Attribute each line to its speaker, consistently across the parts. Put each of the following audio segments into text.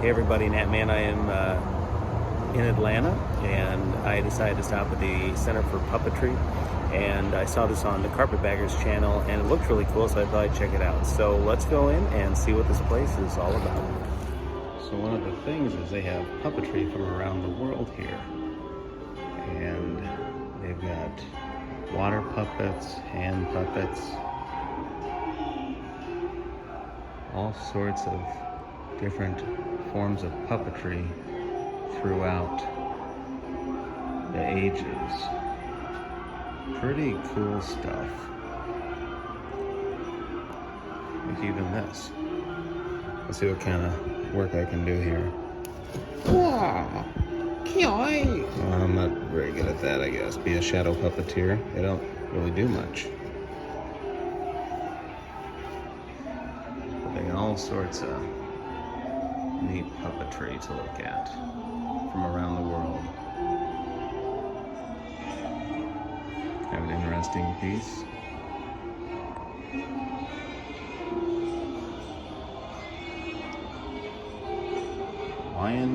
Speaker 1: Hey everybody, Natmaan. I am in Atlanta, and I decided to stop at the Center for Puppetry, and I saw this on the Carpetbaggers channel, and it looked really cool, so I thought I'd check it out. So let's go in and see what this place is all about. So one of the things is they have puppetry from around the world here, and they've got water puppets, hand puppets, all sorts of different forms of puppetry throughout the ages. Pretty cool stuff. Like even this. Let's see what kind of work I can do here. Wow. I'm not very good at that, I guess. Be a shadow puppeteer. They don't really do much. But they got all sorts of neat puppetry to look at from around the world. Kind of an interesting piece. Lion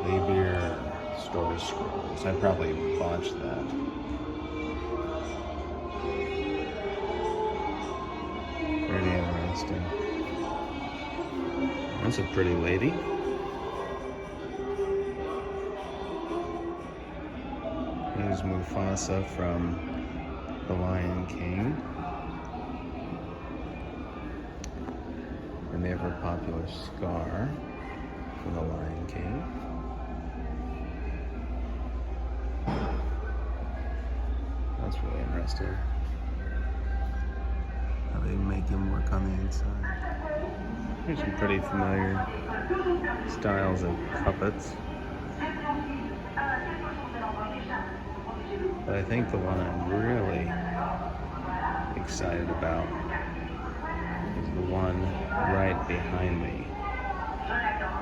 Speaker 1: Labyrinth story scrolls. I probably botched that. Pretty interesting. That's a pretty lady. Here's Mufasa from The Lion King. And they have a popular scar from The Lion King. That's really interesting. How they make him work on the inside. Here's some pretty familiar styles of puppets. But I think the one I'm really excited about is the one right behind me.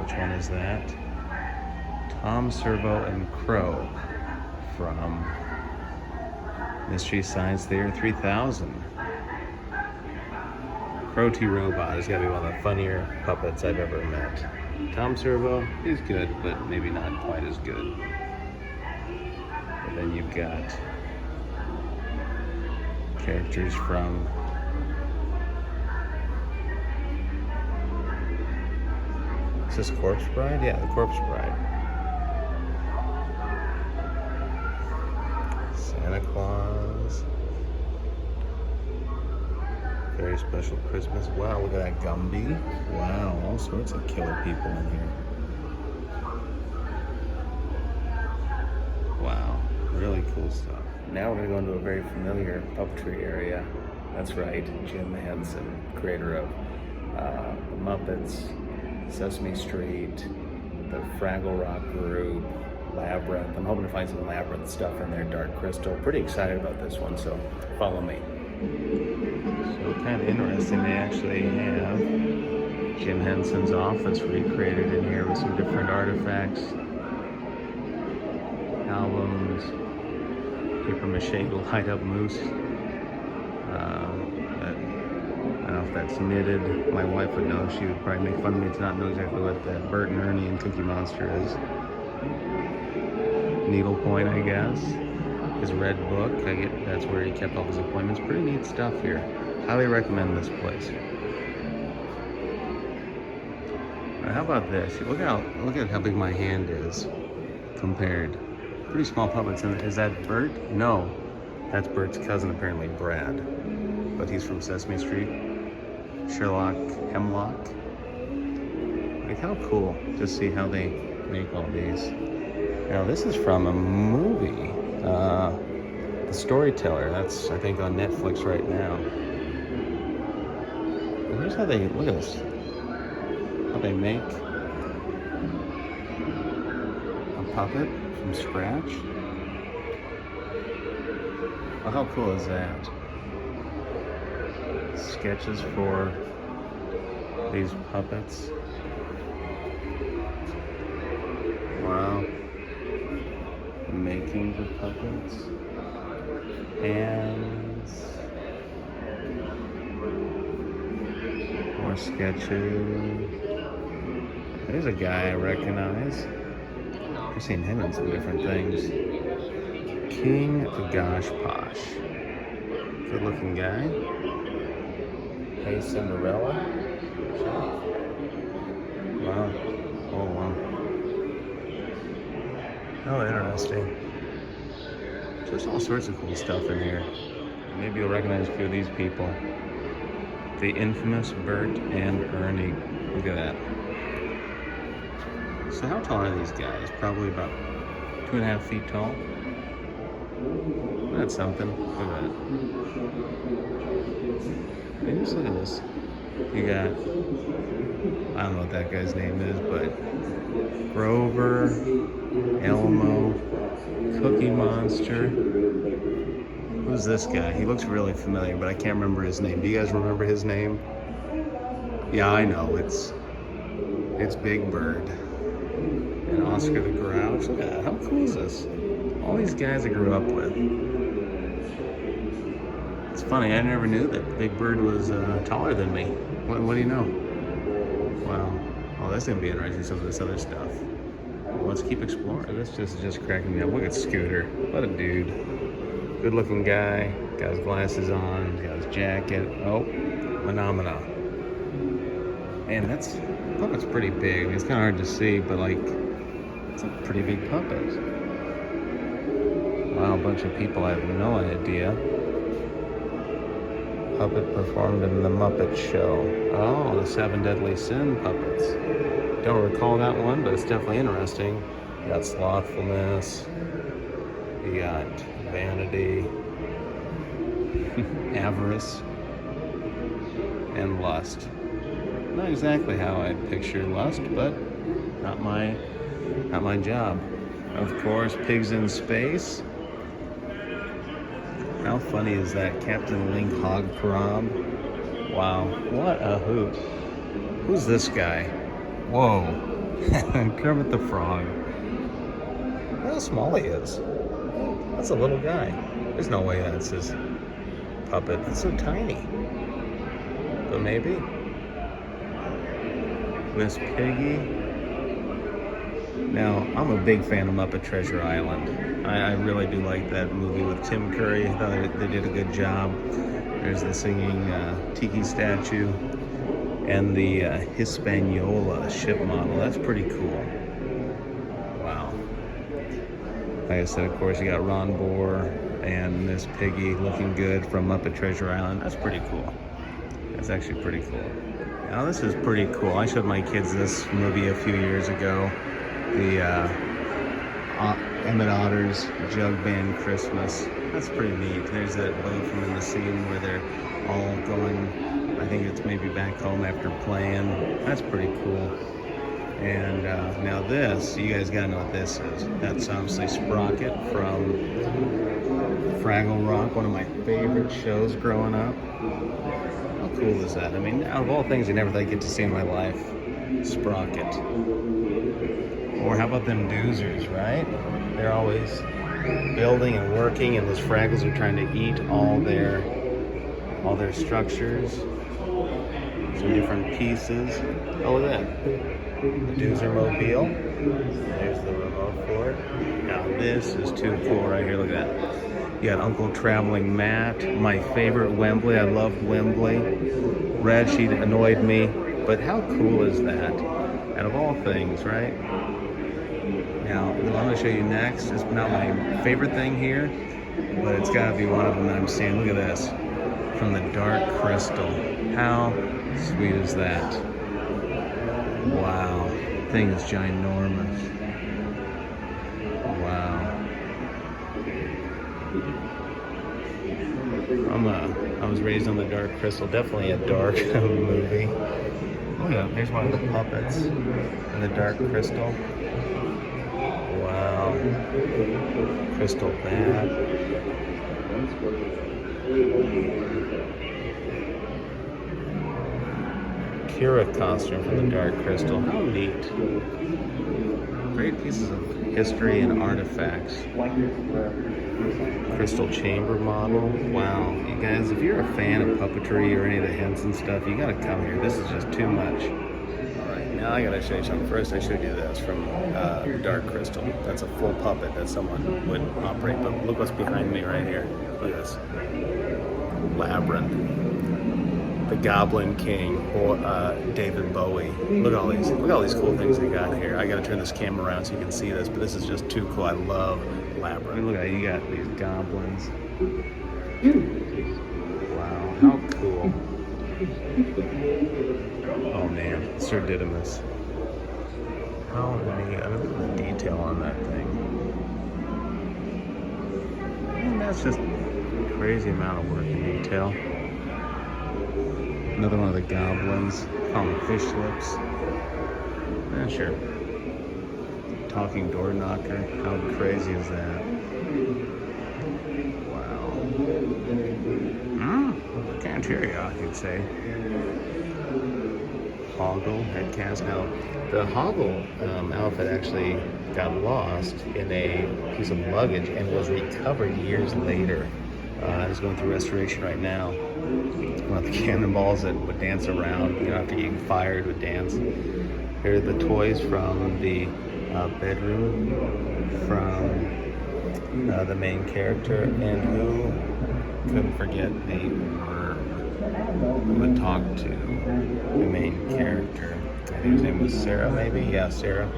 Speaker 1: Which one is that? Tom Servo and Crow from Mystery Science Theater 3000. Crow T. Robot has got to be one of the funnier puppets I've ever met. Tom Servo, he's good, but maybe not quite as good. But then you've got characters from is this Corpse Bride? Yeah, the Corpse Bride. Santa Claus. Very special Christmas. Wow, look at that Gumby. Wow, all sorts of killer people in here. Wow, really cool stuff. Now we're going to go into a very familiar puppetry area. That's right, Jim Henson, creator of The Muppets, Sesame Street, the Fraggle Rock group, Labyrinth. I'm hoping to find some Labyrinth stuff in there, Dark Crystal. Pretty excited about this one, so follow me. So kind of interesting, they actually have Jim Henson's office recreated in here with some different artifacts, albums, paper mache to light up moose. I don't know if that's knitted. My wife would know. She would probably make fun of me to not know exactly what that Bert and Ernie and Cookie Monster is. Needlepoint, I guess. His red book. That's where he kept all his appointments. Pretty neat stuff here. Highly recommend this place. Now, how about this? Look at how big my hand is compared. Pretty small puppets. And is that Bert? No, that's Bert's cousin apparently, Brad. But he's from Sesame Street. Sherlock Hemlock. Like how cool. Just see how they make all these. Now this is from a movie. The Storyteller. That's I think on Netflix right now. And here's how they look at this. How they make a puppet from scratch. Well, how cool is that? Sketches for these puppets. Wow. Making the puppets. Hands. More sketches. There's a guy I recognize. I've seen him in some different things. King Gosh Posh. Good looking guy. Hey Cinderella. Wow. Oh wow. Oh, interesting. So there's all sorts of cool stuff in here. Maybe you'll recognize a few of these people. The infamous Bert and Ernie. Look at that. So how tall are these guys? Probably about 2.5 feet tall. That's something. Look at that. Hey, just look at this. You got, I don't know what that guy's name is, but Grover, Elmo, Cookie Monster. Who's this guy? He looks really familiar, but I can't remember his name. Do you guys remember his name? Yeah, I know. It's Big Bird. And Oscar the Grouch. Look at that. How cool is this? All these guys I grew up with. It's funny, I never knew that Big Bird was taller than me. What do you know? Wow. Oh, that's going to be interesting, some of this other stuff. Well, let's keep exploring. This is just cracking me up. Look at Scooter. What a dude. Good looking guy. Got his glasses on. He's got his jacket. Oh, Phenomena. Man, puppet's pretty big. It's kind of hard to see, but like, it's a pretty big puppet. Wow, a bunch of people, I have no idea. Puppet performed in the Muppet Show. Oh, the 7 Deadly Sin puppets. Don't recall that one, but it's definitely interesting. You got slothfulness. You got vanity, avarice, and lust. Not exactly how I'd picture lust, but not my job. Of course, Pigs in Space. How funny is that? Captain Link Hog Prob. Wow, what a hoot. Who's this guy? Whoa. Kermit the Frog. Look how small he is. That's a little guy. There's no way that's his puppet. It's so tiny. But maybe. Miss Piggy. Now, I'm a big fan of Muppet Treasure Island. I really do like that movie with Tim Curry. I thought they did a good job. There's the singing tiki statue and the Hispaniola ship model. That's pretty cool. Wow. Like I said, of course, you got Ron Bohr and Miss Piggy looking good from Muppet Treasure Island. That's pretty cool. That's actually pretty cool. Now, this is pretty cool. I showed my kids this movie a few years ago. The Emmett Otter's Jug Band Christmas. That's pretty neat. There's that boat from in the scene where they're all going, I think it's maybe back home after playing. That's pretty cool. And now this, you guys gotta know what this is. That's obviously Sprocket from Fraggle Rock, one of my favorite shows growing up. How cool is that? I mean, out of all things I never thought I'd get to see in my life, Sprocket. Or how about them doozers, right? They're always building and working, and those Fraggles are trying to eat all their structures. Some different pieces. Oh, look at that. The Doozer Mobile. There's the remote for it. Now this is too cool right here. Look at that. You got Uncle Traveling Matt. My favorite Wembley. I loved Wembley. Red, she annoyed me. But how cool is that? Out of all things, right? Now, the one I'm going to show you next is not my favorite thing here, but it's got to be one of them that I'm seeing. Look at this. From the Dark Crystal. How sweet is that? Wow. The thing is ginormous. Wow. I was raised on the Dark Crystal. Definitely a dark movie. Look at, there's one of the puppets in the Dark Crystal. Wow. Crystal Bat. Kira costume from the Dark Crystal. How neat. Great pieces of history and artifacts. Crystal Chamber model. Wow. You guys, if you're a fan of puppetry or any of the Henson stuff, you gotta come here. This is just too much. Alright, now Now I gotta show you something. First I showed you this from Dark Crystal. That's a full puppet that someone would operate, but look what's behind me right here. Look at this. Labyrinth. The Goblin King, or David Bowie. Look at all these cool things they got here. I gotta turn this camera around so you can see this, but this is just too cool. I love Labyrinth. I mean, look at it, you got these goblins. Wow, how cool. Oh man, Sir Didymus. How neat. I mean, look at the detail on that thing. And that's just a crazy amount of work and detail. Another one of the goblins. Call them fish lips. Yeah, sure. Talking door knocker. How crazy is that? Wow. Canteria, you'd say. Hoggle, head cast. Now, the Hoggle outfit actually got lost in a piece of luggage and was recovered years later. It's going through restoration right now. One of the cannonballs that would dance around, you know, after getting fired would dance. Here are the toys from the bedroom from the main character, and who couldn't forget they would talk to the main character. I think his name was Sarah, maybe? Yeah, Sarah.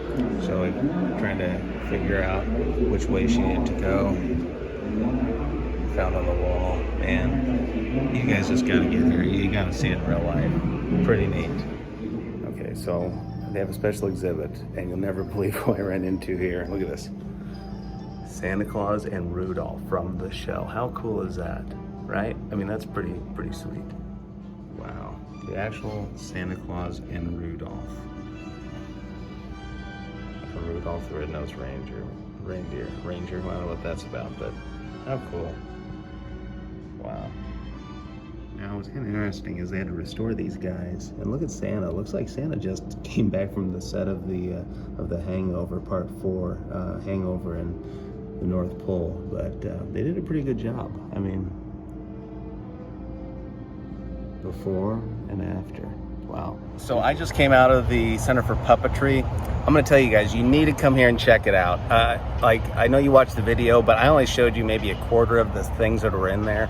Speaker 1: So trying to figure out which way she needed to go. Found on the wall. Man, you guys just gotta get here. You gotta see it in real life. Pretty neat. Okay, so they have a special exhibit, and you'll never believe who I ran into here. Look at this. Santa Claus and Rudolph from the shell. How cool is that, right? I mean, that's pretty sweet. Wow, the actual Santa Claus and Rudolph. Rudolph the Red-Nosed Reindeer. I don't know what that's about, but how cool. Wow. Now, what's kind of interesting is they had to restore these guys, and look at Santa. It looks like Santa just came back from the set of the Hangover Part 4, Hangover in the North Pole, but they did a pretty good job. I mean, before and after. Wow. So I just came out of the Center for Puppetry. I'm gonna tell you guys, you need to come here and check it out. Like, I know you watched the video, but I only showed you maybe a quarter of the things that were in there.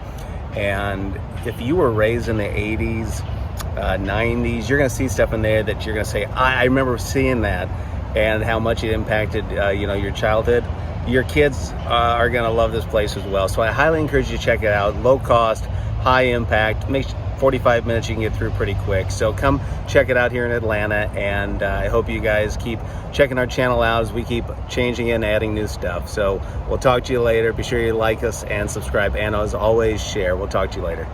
Speaker 1: And if you were raised in the 80s, 90s, you're gonna see stuff in there that you're gonna say, I remember seeing that, and how much it impacted your childhood. Your kids are gonna love this place as well. So I highly encourage you to check it out. Low cost, high impact, 45 minutes you can get through pretty quick. So come check it out here in Atlanta, and I hope you guys keep checking our channel out as we keep changing and adding new stuff. So we'll talk to you later. Be sure you like us and subscribe, and as always, share. We'll talk to you later.